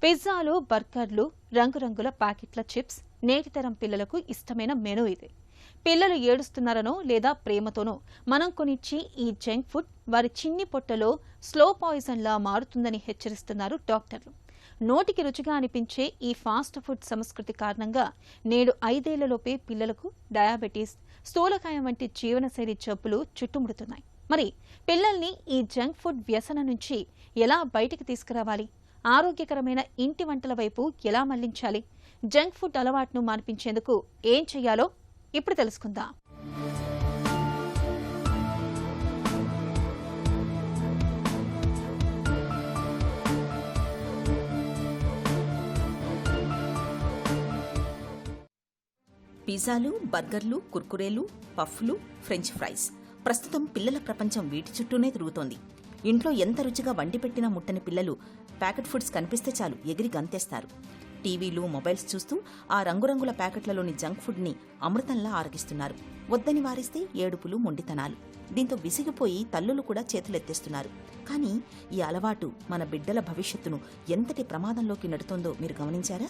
పిజ్జాలు, బర్గర్లు, రంగురంగుల ప్యాకెట్ల చిప్స్ నేటి తరం పిల్లలకు ఇష్టమైన మెనూ ఇది. పిల్లలు ఏడుస్తున్నారనో లేదా ప్రేమతోనో మనం కొనిచ్చి ఈ జంక్ ఫుడ్ వారి చిన్ని పొట్టలో స్లో పాయిజన్లా మారుతుందని హెచ్చరిస్తున్నారు డాక్టర్లు. నోటికి రుచిగా అనిపించే ఈ ఫాస్ట్ ఫుడ్ సంస్కృతి కారణంగా నేడు 5 ఏళ్లలోపే పిల్లలకు డయాబెటీస్, స్థూలకాయం వంటి జీవనశైలి జబ్బులు చుట్టుముడుతున్నాయి. మరి పిల్లల్ని ఈ జంక్ ఫుడ్ వ్యసనం నుంచి ఎలా బయటికి తీసుకురావాలి? ఆరోగ్యకరమైన ఇంటి వంటల వైపు ఎలా మళ్లించాలి? జంక్ ఫుడ్ అలవాటును మాన్పించేందుకు ఏం చెయ్యాలో ఇప్పుడు తెలుసుకుందాం. పిజ్జాలు, బర్గర్లు, కుర్కురేలు, పఫ్లు, ఫ్రెంచ్ ఫ్రైస్. ప్రస్తుతం పిల్లల ప్రపంచం వీటి చుట్టూనే తిరుగుతోంది. ఇంట్లో ఎంత రుచిగా వండిపెట్టినా ముట్టని పిల్లలు ప్యాకెట్ ఫుడ్స్ కనిపిస్తే చాలు ఎగిరి గంతేస్తారు. టీవీలు, మొబైల్స్ చూస్తూ ఆ రంగురంగుల ప్యాకెట్లలోని జంక్ ఫుడ్ని అమృతంలా ఆరగిస్తున్నారు. వద్దని వారిస్తే ఏడుపులు, మొండితనాలు. దీంతో విసిగిపోయి తల్లులు కూడా చేతులెత్తేస్తున్నారు. కానీ ఈ అలవాటు మన బిడ్డల భవిష్యత్తును ఎంతటి ప్రమాదంలోకి నెడుతోందో మీరు గమనించారా?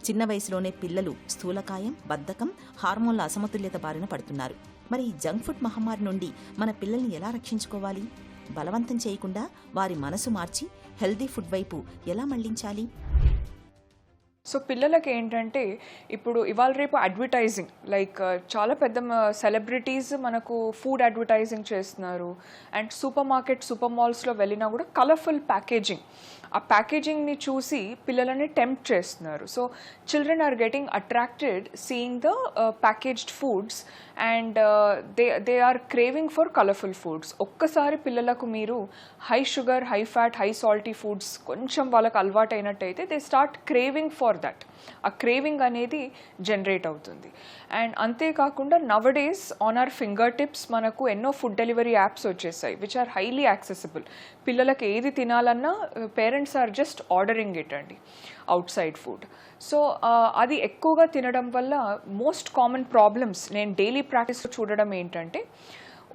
చిన్న వయసులోనే పిల్లలు స్థూలకాయం, బద్ధకం, హార్మోన్ల అసమతుల్యత బారిన పడుతున్నారు. మరి ఈ జంక్ ఫుడ్ మహమ్మారి నుండి మన పిల్లల్ని ఎలా రక్షించుకోవాలి? బలవంతం చేయకుండా వారి మనసు మార్చి హెల్దీ ఫుడ్ వైపు ఎలా మళ్లించాలి? సో పిల్లలకి ఏంటంటే ఇప్పుడు ఇవాళ రేపు అడ్వర్టైజింగ్ లైక్ చాలా పెద్ద సెలబ్రిటీస్ మనకు ఫుడ్ అడ్వర్టైజింగ్ చేస్తున్నారు. అండ్ సూపర్ మార్కెట్, సూపర్ మాల్స్లో వెళ్ళినా కూడా కలర్ఫుల్ ప్యాకేజింగ్, ఆ ప్యాకేజింగ్ని చూసి పిల్లలని టెంప్ట్ చేస్తున్నారు. So children are getting attracted seeing the packaged foods and they are craving for colourful foods. ఒక్కసారి పిల్లలకు మీరు high sugar, high fat, high salty foods కొంచెం వాళ్ళకి అలవాటు అయినట్టయితే they start craving for that. ఆ క్రేవింగ్ అనేది జనరేట్ అవుతుంది. అండ్ అంతేకాకుండా nowadays on our finger tips మనకు ఎన్నో ఫుడ్ డెలివరీ యాప్స్ వచ్చేసాయి విచ్ ఆర్ హైలీ యాక్సెసిబుల్. పిల్లలకి ఏది తినాలన్నా parents are just ordering it అండి, అవుట్ సైడ్ ఫుడ్. సో అది ఎక్కువగా తినడం వల్ల మోస్ట్ కామన్ ప్రాబ్లమ్స్ నేను డైలీ ప్రాక్టీస్లో చూడడం ఏంటంటే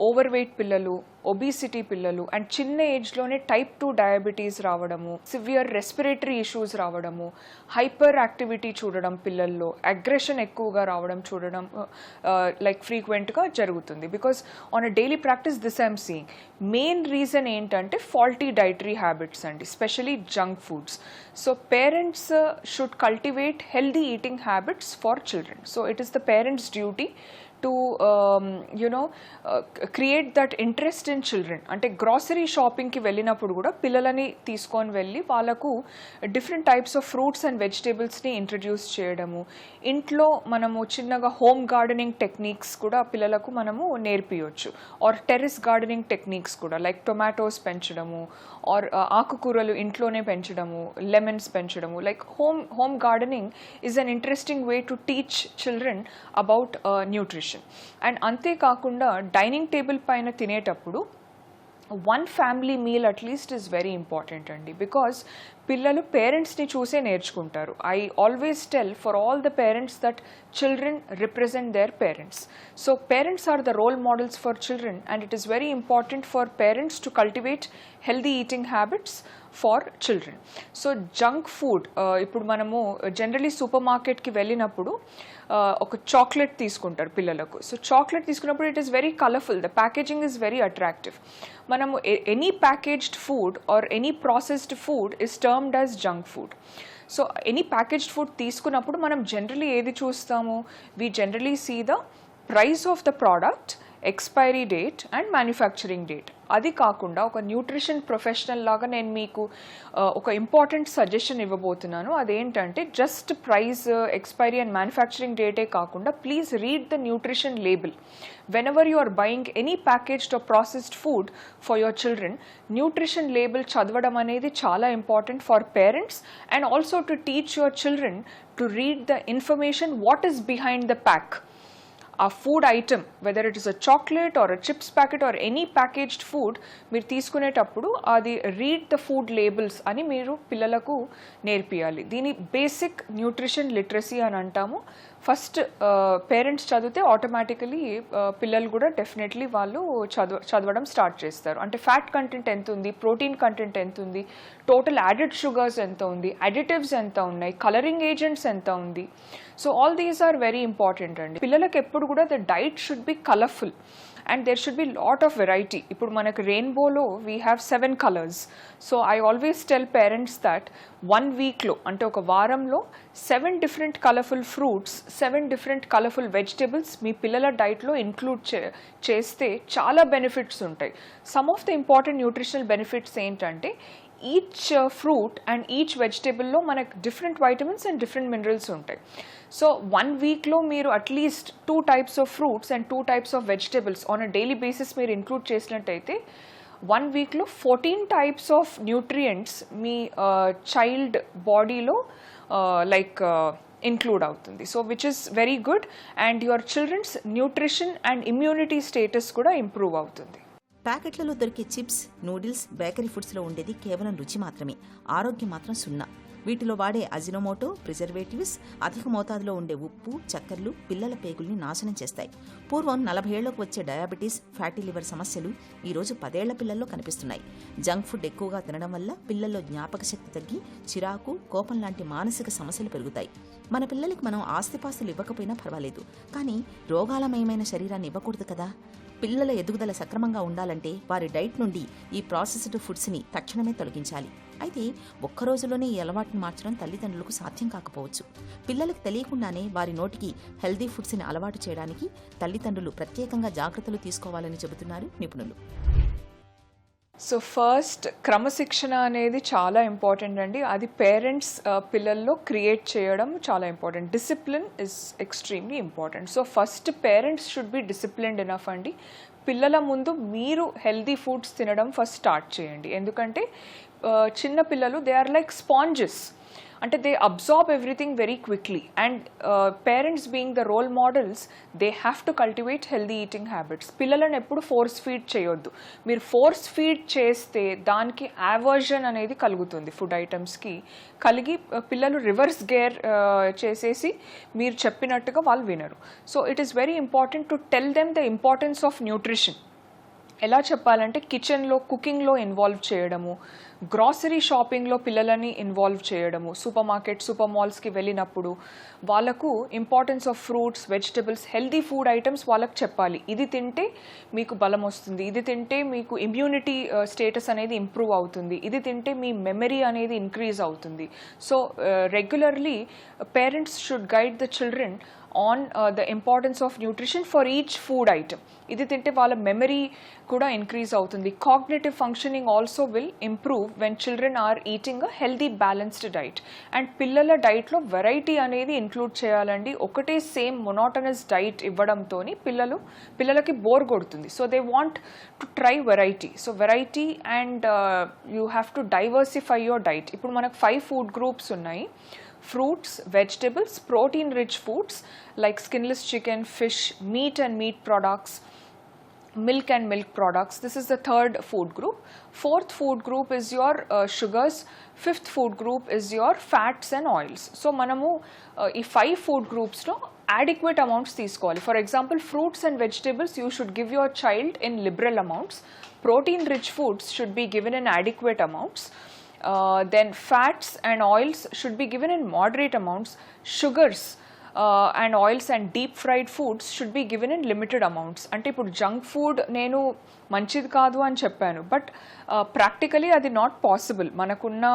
ఓవర్ వెయిట్ పిల్లలు, ఒబిసిటీ పిల్లలు అండ్ చిన్న ఏజ్లోనే టైప్ 2 డయాబెటీస్ రావడము, సివియర్ రెస్పిరేటరీ ఇష్యూస్ రావడము, హైపర్ యాక్టివిటీ చూడడం, పిల్లల్లో అగ్రెషన్ ఎక్కువగా రావడం చూడడం లైక్ ఫ్రీక్వెంట్గా జరుగుతుంది. Because on a daily practice this I'm seeing. Main reason ఏంటంటే ఫాల్టీ డైటరీ హ్యాబిట్స్ అండి, especially junk foods. So parents should cultivate healthy eating habits for children. So it is the parents duty to create that interest in children. అంటే grocery షాపింగ్కి వెళ్ళినప్పుడు కూడా పిల్లలని తీసుకొని వెళ్ళి వాళ్ళకు different types of fruits and వెజిటేబుల్స్ని ఇంట్రడ్యూస్ చేయడము, ఇంట్లో మనము చిన్నగా హోమ్ గార్డెనింగ్ టెక్నిక్స్ కూడా పిల్లలకు మనము నేర్పియొచ్చు. ఆర్ టెర్రస్ గార్డెనింగ్ టెక్నిక్స్ కూడా లైక్ టొమాటోస్ పెంచడము, ఆర్ ఆకుకూరలు ఇంట్లోనే పెంచడము, లెమన్స్ పెంచడము. Like home gardening is an interesting way to teach children about nutrition. And అంతేకాకుండా డైనింగ్ టేబుల్ పైన తినేటప్పుడు one family meal at least is very important అండి. బికాస్ పిల్లలు పేరెంట్స్ని చూసే నేర్చుకుంటారు. I always tell for all the parents that children represent their parents. So parents are the role models for children and it is very important for parents to cultivate healthy eating habits for children. So junk food ఇప్పుడు మనము generally super మార్కెట్కి వెళ్ళినప్పుడు ఒక chocolate తీసుకుంటారు పిల్లలకు. So chocolate తీసుకున్నప్పుడు it is very colourful, the packaging is very attractive. మనము any packaged food or any processed food is termed as junk food. So any packaged food తీసుకున్నప్పుడు మనం జనరలీ ఏది చూస్తాము? We generally see the price of the product, expiry date and manufacturing date. అది కాకుండా ఒక nutrition professional లాగా నేను మీకు ఒక ఇంపార్టెంట్ సజెషన్ ఇవ్వబోతున్నాను. అదేంటంటే just price, expiry and manufacturing డేటే కాకుండా please read the nutrition label. whenever you are buying any packaged or processed food for your children, nutrition label చదవడం అనేది చాలా important for parents and also to teach your children to read the information what is behind the pack. ఆ food item whether it is a chocolate are a chips packet or any packaged food మీరు తీసుకునేటప్పుడు అది read the food labels అని మీరు పిల్లలకు నేర్పియాలి. దీని basic nutrition literacy అని అంటాము. ఫస్ట్ పేరెంట్స్ చదివితే ఆటోమేటికలీ పిల్లలు కూడా డెఫినెట్లీ వాళ్ళు చదవడం స్టార్ట్ చేస్తారు. అంటే ఫ్యాట్ కంటెంట్ ఎంత ఉంది, ప్రోటీన్ కంటెంట్ ఎంత ఉంది, టోటల్ యాడెడ్ షుగర్స్ ఎంత ఉంది, అడిటివ్స్ ఎంత ఉన్నాయి, కలరింగ్ ఏజెంట్స్ ఎంత ఉంది. So all these are very important అండి. పిల్లలకు ఎప్పుడు కూడా the diet should be colourful and there should be lot of variety. ఇప్పుడు మనకు రెయిన్బోలో we have 7 colors. So I always tell parents that 1 weekలో అంటే ఒక వారంలో 7 different colorful fruits, 7 different colorful vegetables మీ పిల్లల డైట్లో ఇంక్లూడ్ చేస్తే చాలా బెనిఫిట్స్ ఉంటాయి. Some of the important nutritional benefits ఏంటంటే ఈచ్ ఫ్రూట్ అండ్ ఈచ్ వెజిటేబుల్లో మనకు different vitamins and different minerals ఉంటాయి. సో 1 వీక్లో మీరు అట్లీస్ట్ 2 types of fruits and 2 types of vegetables on a daily basis మీరు ఇంక్లూడ్ చేసినట్టయితే 1 వీక్లో 14 types ఆఫ్ న్యూట్రియంట్స్ మీ చైల్డ్ బాడీలో ఇంక్లూడ్ అవుతుంది. So which is very good and your children's nutrition and immunity status కూడా ఇంప్రూవ్ అవుతుంది. ప్యాకెట్లలో దొరికే చిప్స్, నూడిల్స్, బేకరీ ఫుడ్స్లో ఉండేది కేవలం రుచి మాత్రమే, ఆరోగ్యం మాత్రం సున్నా. వీటిలో వాడే అజినోమోటో, ప్రిజర్వేటివ్స్, అధిక మోతాదులో ఉండే ఉప్పు, చక్కెరలు పిల్లల పేగుల్ని నాశనం చేస్తాయి. పూర్వం 40 ఏళ్లకు వచ్చే డయాబెటీస్, ఫ్యాటీ లివర్ సమస్యలు ఈరోజు 10 ఏళ్ల పిల్లల్లో కనిపిస్తున్నాయి. జంక్ ఫుడ్ ఎక్కువగా తినడం వల్ల పిల్లల్లో జ్ఞాపక శక్తి తగ్గి చిరాకు, కోపం లాంటి మానసిక సమస్యలు పెరుగుతాయి. మన పిల్లలకి మనం ఆస్తిపాస్తులు ఇవ్వకపోయినా పర్వాలేదు, కానీ రోగాలమయమైన శరీరాన్ని ఇవ్వకూడదు కదా. పిల్లల ఎదుగుదల సక్రమంగా ఉండాలంటే వారి డైట్ నుండి ఈ ప్రాసెస్డ్ ఫుడ్స్ని తక్షణమే తొలగించాలి. అయితే ఒక్క రోజులోనే ఈ అలవాటును మార్చడం తల్లిదండ్రులకు సాధ్యం కాకపోవచ్చు. పిల్లలకు తెలియకుండానే వారి నోటికి హెల్దీ ఫుడ్స్ని అలవాటు చేయడానికి తల్లిదండ్రులు ప్రత్యేకంగా జాగ్రత్తలు తీసుకోవాలని చెబుతున్నారు నిపుణులు. సో ఫస్ట్ క్రమశిక్షణ అనేది చాలా ఇంపార్టెంట్ అండి. అది పేరెంట్స్ పిల్లల్లో క్రియేట్ చేయడం చాలా important. Discipline is extremely important. So first parents should be disciplined enough అండి. పిల్లల ముందు మీరు హెల్దీ ఫుడ్స్ తినడం ఫస్ట్ స్టార్ట్ చేయండి. ఎందుకంటే చిన్న పిల్లలు దే ఆర్ లైక్ స్పాంజెస్, అంటే they absorb everything very quickly and parents being the role models they have to cultivate healthy eating habits. పిల్లలను ఎప్పుడు ఫోర్స్ ఫీడ్ చేయొద్దు. మీరు ఫోర్స్ ఫీడ్ చేస్తే దానికి యావర్జన్ అనేది కలుగుతుంది, ఫుడ్ ఐటమ్స్కి కలిగి పిల్లలు రివర్స్ గేర్ చేసేసి మీరు చెప్పినట్టుగా వాళ్ళు వినరు. So it is very important to tell them the importance of nutrition. ఎలా చెప్పాలంటే కిచెన్లో, కుకింగ్లో ఇన్వాల్వ్ చేయడము, గ్రాసరీ షాపింగ్లో పిల్లలని ఇన్వాల్వ్ చేయడము, సూపర్ మార్కెట్, సూపర్ మాల్స్కి వెళ్ళినప్పుడు వాళ్ళకు importance of fruits, vegetables, healthy food items వాళ్ళకు చెప్పాలి. ఇది తింటే మీకు బలం వస్తుంది, ఇది తింటే మీకు ఇమ్యూనిటీ స్టేటస్ అనేది ఇంప్రూవ్ అవుతుంది, ఇది తింటే మీ మెమరీ అనేది ఇంక్రీజ్ అవుతుంది. So regularly parents should guide the children on the importance of nutrition for each food item. ఇది తింటే వాళ్ళ మెమరీ కూడా ఇంక్రీజ్ అవుతుంది. Cognitive functioning also will improve when children are eating a healthy balanced diet. And పిల్లల డైట్లో variety అనేది include చేయాలండి. ఒకటే సేమ్ మొనోటనస్ డైట్ ఇవ్వడంతో పిల్లలకి బోర్ కొడుతుంది. So they want to try variety. So variety and you have to diversify your diet. ఇప్పుడు మనకు 5 ఫుడ్ గ్రూప్స్ ఉన్నాయి. Fruits, vegetables, protein-rich foods like skinless chicken, fish, meat and meat products, milk and milk products. This is the 3rd food group. 4th food group is your sugars. 5th food group is your fats and oils. So manamu ee 5 food groups lo adequate amounts తీసుకోవాలి. For example, fruits and vegetables you should give your child in liberal amounts. Protein-rich foods should be given in adequate amounts. Then fats and oils should be given in moderate amounts. Sugars and oils and deep fried foods should be given in limited amounts. అంటే ఇప్పుడు junk food నేను మంచిది కాదు అని చెప్పాను, but practically అది not possible. మనకున్న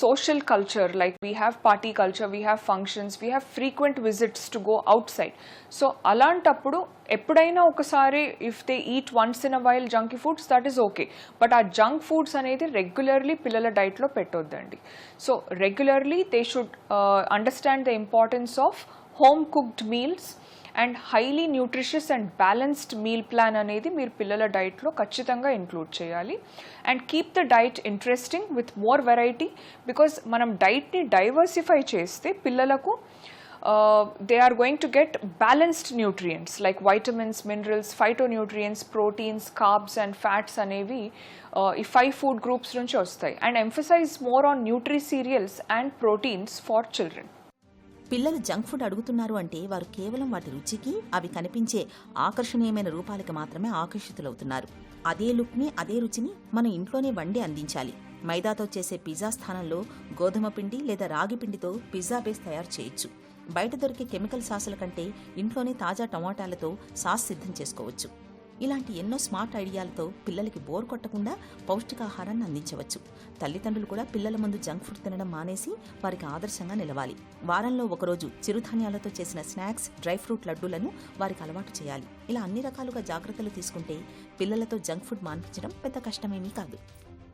social culture, like we have party culture, we have functions, we have frequent visits to go outside. So అలాంటప్పుడు ఎప్పుడైనా ఒకసారి if they eat once in a while junky foods, that is okay. But ఆ junk foods అనేది regularly పిల్లల డైట్లో పెట్టొద్దండి. So regularly they should understand the importance of home cooked meals and highly nutritious and balanced meal plan అనేది మీరు పిల్లల డైట్లో ఖచ్చితంగా ఇంక్లూడ్ చేయాలి. And keep the diet interesting with more variety, because మనం డైట్ని డైవర్సిఫై చేస్తే పిల్లలకు they are going to get balanced nutrients like vitamins, minerals, phytonutrients, proteins, carbs and fats అనేవి ఈ 5 food groups నుంచి వస్తాయి. And emphasize more on nutri-cereals and proteins for children. పిల్లలు junk food అడుగుతున్నారు అంటే వారు కేవలం వాటి రుచికి, అవి కనిపించే ఆకర్షణీయమైన రూపాలకి మాత్రమే ఆకర్షితులవుతున్నారు. అదే లుక్ని, అదే రుచిని మనం ఇంట్లోనే వండి అందించాలి. మైదాతో చేసే పిజ్జా స్థానంలో గోధుమ పిండి లేదా రాగి పిండితో పిజ్జా బేస్ తయారు చేయొచ్చు. బయట దొరికే కెమికల్ సాసుల కంటే ఇంట్లోనే తాజా టమాటాలతో సాస్ సిద్ధం చేసుకోవచ్చు. ఇలాంటి ఎన్నో స్మార్ట్ ఐడియాలతో పిల్లలకి బోర్ కొట్టకుండా పౌష్టికాహారాన్ని అందించవచ్చు. తల్లిదండ్రులు కూడా పిల్లల ముందు జంక్ ఫుడ్ తినడం మానేసి వారికి ఆదర్శంగా నిలవాలి. వారంలో ఒకరోజు చిరుధాన్యాలతో చేసిన స్నాక్స్, డ్రై ఫ్రూట్ లడ్డూలను వారికి అలవాటు చేయాలి. ఇలా అన్ని రకాలుగా జాగ్రత్తలు తీసుకుంటే పిల్లలతో జంక్ ఫుడ్ మాన్పించడం పెద్ద కష్టమేమీ కాదు.